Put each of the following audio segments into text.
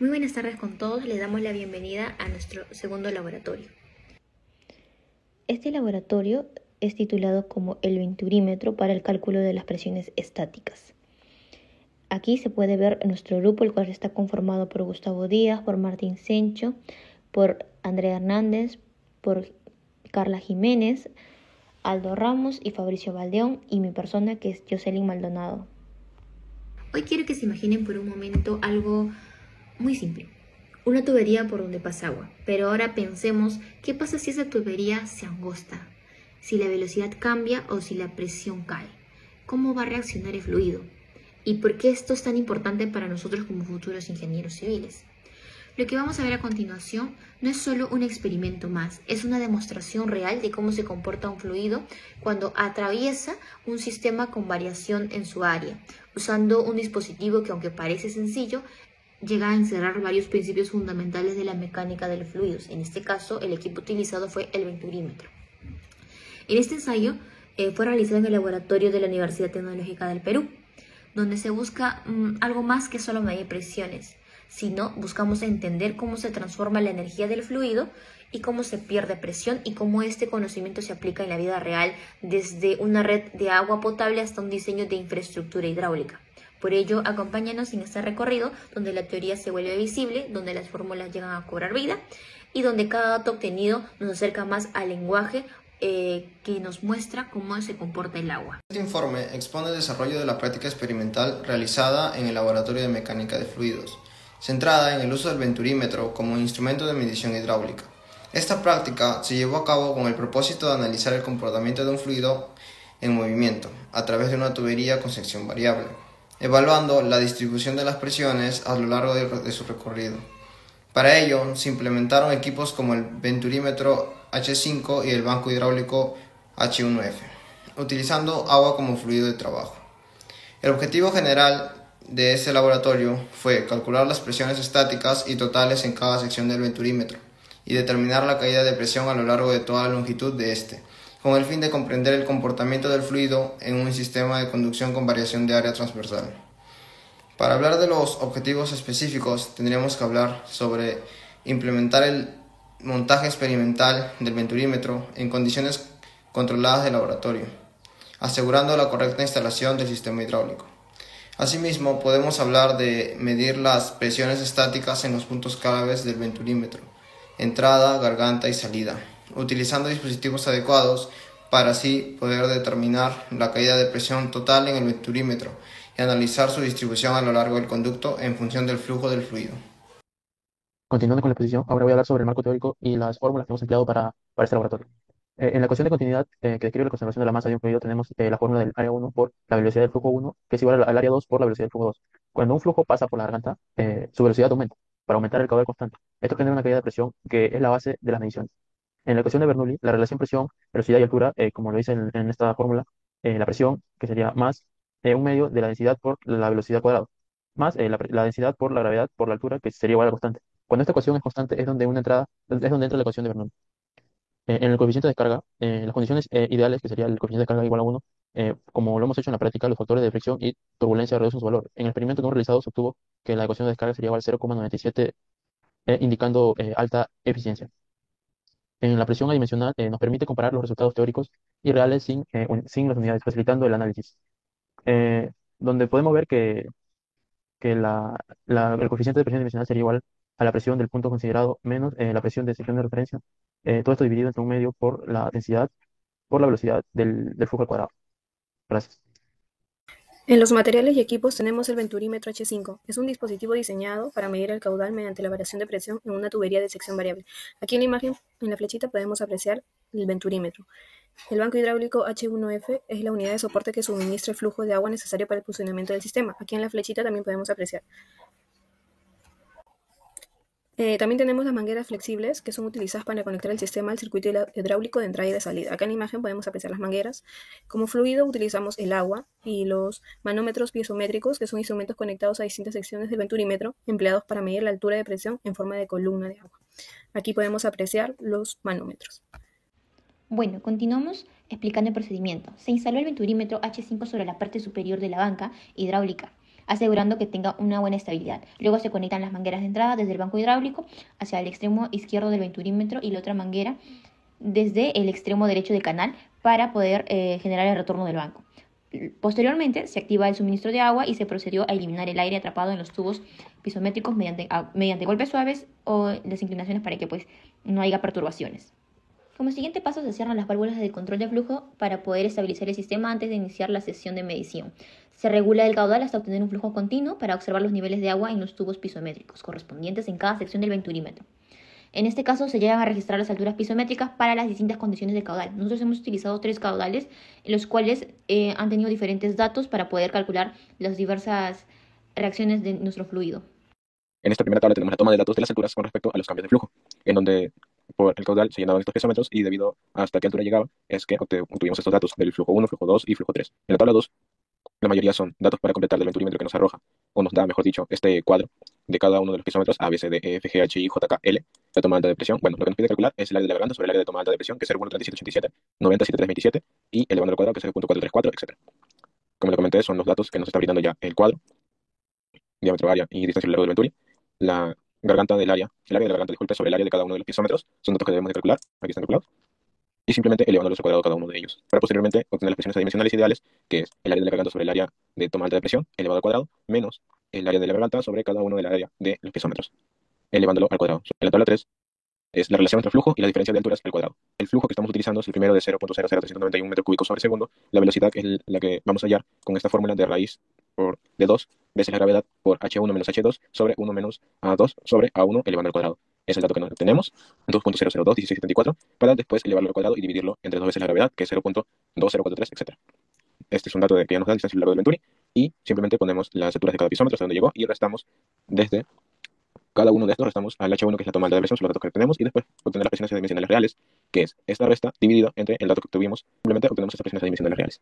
Muy buenas tardes con todos, les damos la bienvenida a nuestro segundo laboratorio. Este laboratorio es titulado como el venturímetro para el cálculo de las presiones estáticas. Aquí se puede ver nuestro grupo, el cual está conformado por Gustavo Díaz, por Martín Sencho, por Andrea Hernández, por Carla Jiménez, Aldo Ramos y Fabricio Valdeón, y mi persona, que es Jocelyn Maldonado. Hoy quiero que se imaginen por un momento algo muy simple. Una tubería por donde pasa agua. Pero ahora pensemos, ¿qué pasa si esa tubería se angosta? Si la velocidad cambia o si la presión cae. ¿Cómo va a reaccionar el fluido? ¿Y por qué esto es tan importante para nosotros como futuros ingenieros civiles? Lo que vamos a ver a continuación no es solo un experimento más, es una demostración real de cómo se comporta un fluido cuando atraviesa un sistema con variación en su área, usando un dispositivo que, aunque parece sencillo, llega a encerrar varios principios fundamentales de la mecánica de los fluidos. En este caso, el equipo utilizado fue el venturímetro. En este ensayo fue realizado en el laboratorio de la Universidad Tecnológica del Perú, donde se busca algo más que solo medir presiones, sino buscamos entender cómo se transforma la energía del fluido y cómo se pierde presión y cómo este conocimiento se aplica en la vida real, desde una red de agua potable hasta un diseño de infraestructura hidráulica. Por ello, acompáñanos en este recorrido donde la teoría se vuelve visible, donde las fórmulas llegan a cobrar vida y donde cada dato obtenido nos acerca más al lenguaje que nos muestra cómo se comporta el agua. Este informe expone el desarrollo de la práctica experimental realizada en el Laboratorio de Mecánica de Fluidos, centrada en el uso del venturímetro como instrumento de medición hidráulica. Esta práctica se llevó a cabo con el propósito de analizar el comportamiento de un fluido en movimiento a través de una tubería con sección variable, evaluando la distribución de las presiones a lo largo de su recorrido. Para ello, se implementaron equipos como el venturímetro H5 y el banco hidráulico H1F, utilizando agua como fluido de trabajo. El objetivo general de este laboratorio fue calcular las presiones estáticas y totales en cada sección del venturímetro y determinar la caída de presión a lo largo de toda la longitud de este, con el fin de comprender el comportamiento del fluido en un sistema de conducción con variación de área transversal. Para hablar de los objetivos específicos, tendríamos que hablar sobre implementar el montaje experimental del venturímetro en condiciones controladas de laboratorio, asegurando la correcta instalación del sistema hidráulico. Asimismo, podemos hablar de medir las presiones estáticas en los puntos claves del venturímetro, entrada, garganta y salida, utilizando dispositivos adecuados para así poder determinar la caída de presión total en el venturímetro y analizar su distribución a lo largo del conducto en función del flujo del fluido. Continuando con la exposición, ahora voy a hablar sobre el marco teórico y las fórmulas que hemos empleado para este laboratorio. En la ecuación de continuidad que describe la conservación de la masa de un fluido tenemos la fórmula del área 1 por la velocidad del flujo 1, que es igual al área 2 por la velocidad del flujo 2. Cuando un flujo pasa por la garganta, su velocidad aumenta para aumentar el caudal constante. Esto genera una caída de presión que es la base de las mediciones. En la ecuación de Bernoulli, la relación presión, velocidad y altura, como lo dice en esta fórmula, la presión, que sería más un medio de la densidad por la velocidad cuadrada, más la densidad por la gravedad por la altura, que sería igual a la constante. Cuando esta ecuación es constante es donde entra la ecuación de Bernoulli. En el coeficiente de descarga, las condiciones ideales, que sería el coeficiente de descarga igual a 1, como lo hemos hecho en la práctica, los factores de fricción y turbulencia reducen su valor. En el experimento que hemos realizado se obtuvo que la ecuación de descarga sería igual a 0,97, indicando alta eficiencia. En la presión adimensional nos permite comparar los resultados teóricos y reales sin las unidades, facilitando el análisis. Donde podemos ver que el coeficiente de presión dimensional sería igual a la presión del punto considerado menos la presión de sección de referencia. Todo esto dividido entre un medio por la densidad por la velocidad del flujo al cuadrado. Gracias. En los materiales y equipos tenemos el venturímetro H5. Es un dispositivo diseñado para medir el caudal mediante la variación de presión en una tubería de sección variable. Aquí en la imagen, en la flechita, podemos apreciar el venturímetro. El banco hidráulico H1F es la unidad de soporte que suministra el flujo de agua necesario para el funcionamiento del sistema. Aquí en la flechita también podemos apreciar. También tenemos las mangueras flexibles que son utilizadas para conectar el sistema al circuito hidráulico de entrada y de salida. Acá en la imagen podemos apreciar las mangueras. Como fluido utilizamos el agua y los manómetros piezométricos, que son instrumentos conectados a distintas secciones del venturímetro, empleados para medir la altura de presión en forma de columna de agua. Aquí podemos apreciar los manómetros. Bueno, continuamos explicando el procedimiento. Se instaló el venturímetro H5 sobre la parte superior de la banca hidráulica. asegurando que tenga una buena estabilidad. Luego se conectan las mangueras de entrada desde el banco hidráulico hacia el extremo izquierdo del venturímetro y la otra manguera desde el extremo derecho del canal para poder generar el retorno del banco. Posteriormente se activa el suministro de agua y se procedió a eliminar el aire atrapado en los tubos pisométricos mediante golpes suaves o las inclinaciones para que pues no haya perturbaciones. Como siguiente paso se cierran las válvulas de control de flujo para poder estabilizar el sistema antes de iniciar la sesión de medición. Se regula el caudal hasta obtener un flujo continuo para observar los niveles de agua en los tubos pisométricos correspondientes en cada sección del venturímetro. En este caso se llegan a registrar las alturas pisométricas para las distintas condiciones de caudal. Nosotros hemos utilizado 3 caudales en los cuales han tenido diferentes datos para poder calcular las diversas reacciones de nuestro fluido. En esta primera tabla tenemos la toma de datos de las alturas con respecto a los cambios de flujo, en donde por el caudal se llenaban estos piezómetros y debido a hasta qué altura llegaba es que obtuvimos estos datos del flujo 1, flujo 2 y flujo 3. En la tabla 2, la mayoría son datos para completar del venturímetro que nos arroja, o nos da, mejor dicho, este cuadro de cada uno de los piezómetros A, B, C, D, E, F, G, H, I, J, K, L, la toma alta de presión. Bueno, lo que nos pide calcular es el área de la garganta sobre el área de toma alta de presión, que es 0,3787, 90,7327, y elevando al cuadrado, que es 0,434, etc. Como le comenté, son los datos que nos está brindando ya el cuadro, diámetro, área y distancia largo del venturi. La garganta del área, el área de la garganta, disculpe, sobre el área de cada uno de los piezómetros, son datos que debemos de calcular, aquí están calculados, y simplemente elevándolos al cuadrado cada uno de ellos, para posteriormente obtener las presiones adimensionales ideales, que es el área de la garganta sobre el área de toma alta de presión, elevado al cuadrado, menos el área de la garganta sobre cada uno del área de los piezómetros, elevándolo al cuadrado. En la tabla 3 es la relación entre el flujo y la diferencia de alturas al cuadrado. El flujo que estamos utilizando es el primero de 0,00391 metros cúbicos sobre segundo. La velocidad es la que vamos a hallar con esta fórmula de raíz de 2 veces la gravedad por H1 menos H2 sobre 1 menos A2 sobre A1 elevando al cuadrado. Es el dato que nos obtenemos, 2.0021674, para después elevarlo al cuadrado y dividirlo entre 2 veces la gravedad, que es 0.2043, etc. Este es un dato que ya nos da el distancia largo del Venturi, y simplemente ponemos las alturas de cada pisómetro hasta donde llegó y restamos desde cada uno de estos, restamos al H1, que es la toma alta de presión, son los datos que tenemos, y después obtener las presiones adimensionales reales, que es esta resta dividida entre el dato que obtuvimos. Simplemente obtenemos estas presiones adimensionales reales.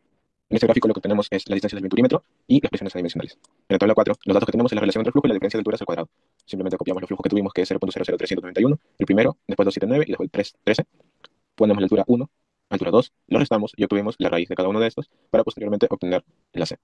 En este gráfico lo que tenemos es las distancias del venturímetro y las presiones adimensionales. En la tabla 4, los datos que tenemos es la relación entre el flujo y la diferencia de alturas al cuadrado. Simplemente copiamos los flujos que tuvimos, que es 0.00391, el primero, después 279 y después 313. Ponemos la altura 1, altura 2, lo restamos y obtuvimos la raíz de cada uno de estos para posteriormente obtener la C.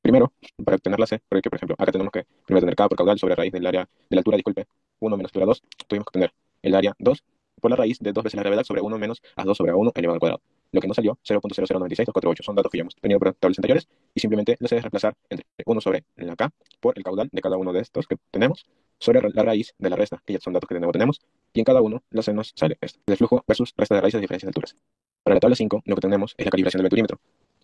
Primero, para obtener la C, porque por ejemplo, acá tenemos que primero tener K por caudal sobre raíz del área de la altura, disculpe, 1 menos altura 2, tuvimos que obtener el área 2 por la raíz de 2 veces la gravedad sobre 1 menos A2 sobre A1 elevado al cuadrado. Lo que nos salió, 0.0096248, son datos que ya hemos tenido por tablas anteriores, y simplemente lo se debe reemplazar entre 1 sobre la K por el caudal de cada uno de estos que tenemos, sobre la raíz de la resta, que ya son datos que de nuevo tenemos, y en cada uno lo se nos sale esto, el flujo versus resta de raíces de diferencias de alturas. Para la tabla 5, lo que tenemos es la calibración del venturímetro,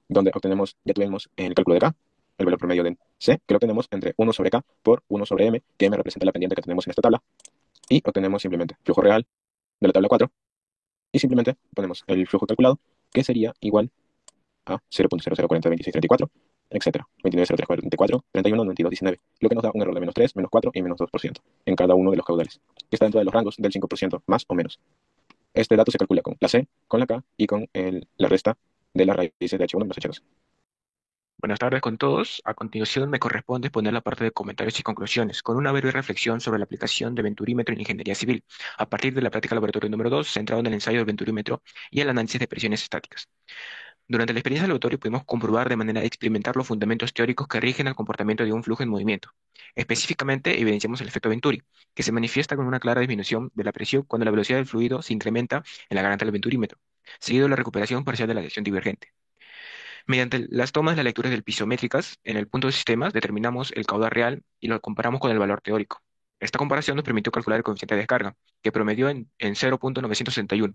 donde obtenemos, ya tuvimos el cálculo de K, el valor promedio de C, que lo tenemos entre 1 sobre K por 1 sobre M, que M representa la pendiente que tenemos en esta tabla, y obtenemos simplemente flujo real de la tabla 4, y simplemente ponemos el flujo calculado, que sería igual a 0.00402634, etc. 29.0344, 31, 92.19, lo que nos da un error de menos 3, menos 4 y menos 2% en cada uno de los caudales, que está dentro de los rangos del 5% más o menos. Este dato se calcula con la C, con la K y con la resta de las raíces de H1 menos H2. Buenas tardes con todos. A continuación me corresponde exponer la parte de comentarios y conclusiones, con una breve reflexión sobre la aplicación de venturímetro en ingeniería civil, a partir de la práctica laboratorio número 2, centrado en el ensayo del venturímetro y el análisis de presiones estáticas. Durante la experiencia del laboratorio pudimos comprobar de manera experimental los fundamentos teóricos que rigen el comportamiento de un flujo en movimiento. Específicamente, evidenciamos el efecto Venturi, que se manifiesta con una clara disminución de la presión cuando la velocidad del fluido se incrementa en la garganta del venturímetro, seguido de la recuperación parcial de la dirección divergente. Mediante las tomas de las lecturas del pisométricas, en el punto de sistemas determinamos el caudal real y lo comparamos con el valor teórico. Esta comparación nos permitió calcular el coeficiente de descarga, que promedió en 0.961,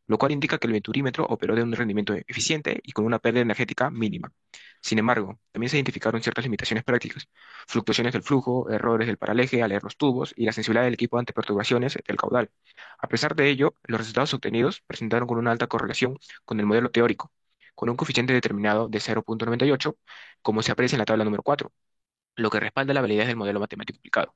lo cual indica que el venturímetro operó de un rendimiento eficiente y con una pérdida energética mínima. Sin embargo, también se identificaron ciertas limitaciones prácticas, fluctuaciones del flujo, errores del paraleje al leer los tubos y la sensibilidad del equipo ante perturbaciones del caudal. A pesar de ello, los resultados obtenidos presentaron con una alta correlación con el modelo teórico, con un coeficiente determinado de 0.98, como se aprecia en la tabla número 4, lo que respalda la validez del modelo matemático aplicado.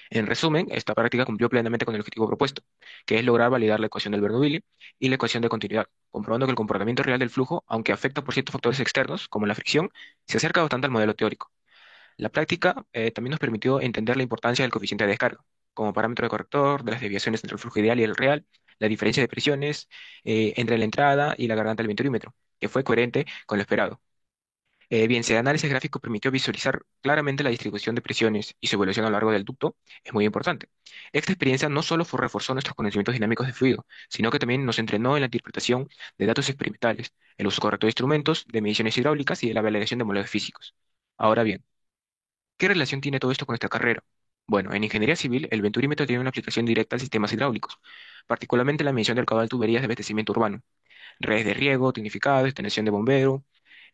En resumen, esta práctica cumplió plenamente con el objetivo propuesto, que es lograr validar la ecuación del Bernoulli y la ecuación de continuidad, comprobando que el comportamiento real del flujo, aunque afecta por ciertos factores externos, como la fricción, se acerca bastante al modelo teórico. La práctica también nos permitió entender la importancia del coeficiente de descarga, como parámetro de corrector de las desviaciones entre el flujo ideal y el real, la diferencia de presiones entre la entrada y la garganta del venturímetro, que fue coherente con lo esperado. Bien, si el análisis gráfico permitió visualizar claramente la distribución de presiones y su evolución a lo largo del ducto, es muy importante. Esta experiencia no solo reforzó nuestros conocimientos dinámicos de fluido, sino que también nos entrenó en la interpretación de datos experimentales, el uso correcto de instrumentos, de mediciones hidráulicas y de la validación de modelos físicos. Ahora bien, ¿qué relación tiene todo esto con nuestra carrera? Bueno, en ingeniería civil, el venturímetro tiene una aplicación directa a sistemas hidráulicos, particularmente la medición del caudal de tuberías de abastecimiento urbano, redes de riego, tecnificado, extensión de bombero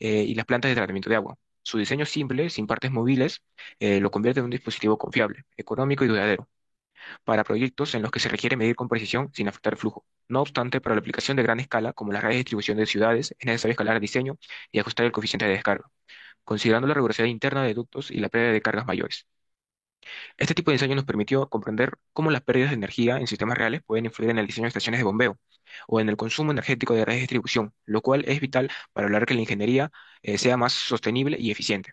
y las plantas de tratamiento de agua. Su diseño simple, sin partes móviles, lo convierte en un dispositivo confiable, económico y duradero para proyectos en los que se requiere medir con precisión sin afectar el flujo. No obstante, para la aplicación de gran escala, como las redes de distribución de ciudades, es necesario escalar el diseño y ajustar el coeficiente de descarga, considerando la rigurosidad interna de ductos y la pérdida de cargas mayores. Este tipo de diseño nos permitió comprender cómo las pérdidas de energía en sistemas reales pueden influir en el diseño de estaciones de bombeo o en el consumo energético de redes de distribución, lo cual es vital para lograr que la ingeniería sea más sostenible y eficiente.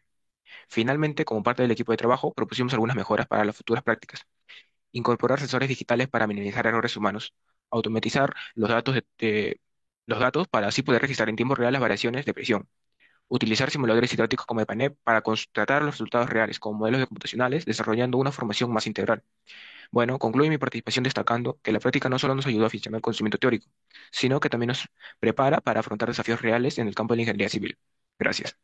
Finalmente, como parte del equipo de trabajo, propusimos algunas mejoras para las futuras prácticas. Incorporar sensores digitales para minimizar errores humanos, automatizar los datos para así poder registrar en tiempo real las variaciones de presión, utilizar simuladores hidráulicos como el PANEP para constatar los resultados reales con modelos de computacionales, desarrollando una formación más integral. Bueno, concluyo mi participación destacando que la práctica no solo nos ayudó a aficionar el conocimiento teórico, sino que también nos prepara para afrontar desafíos reales en el campo de la ingeniería civil. Gracias.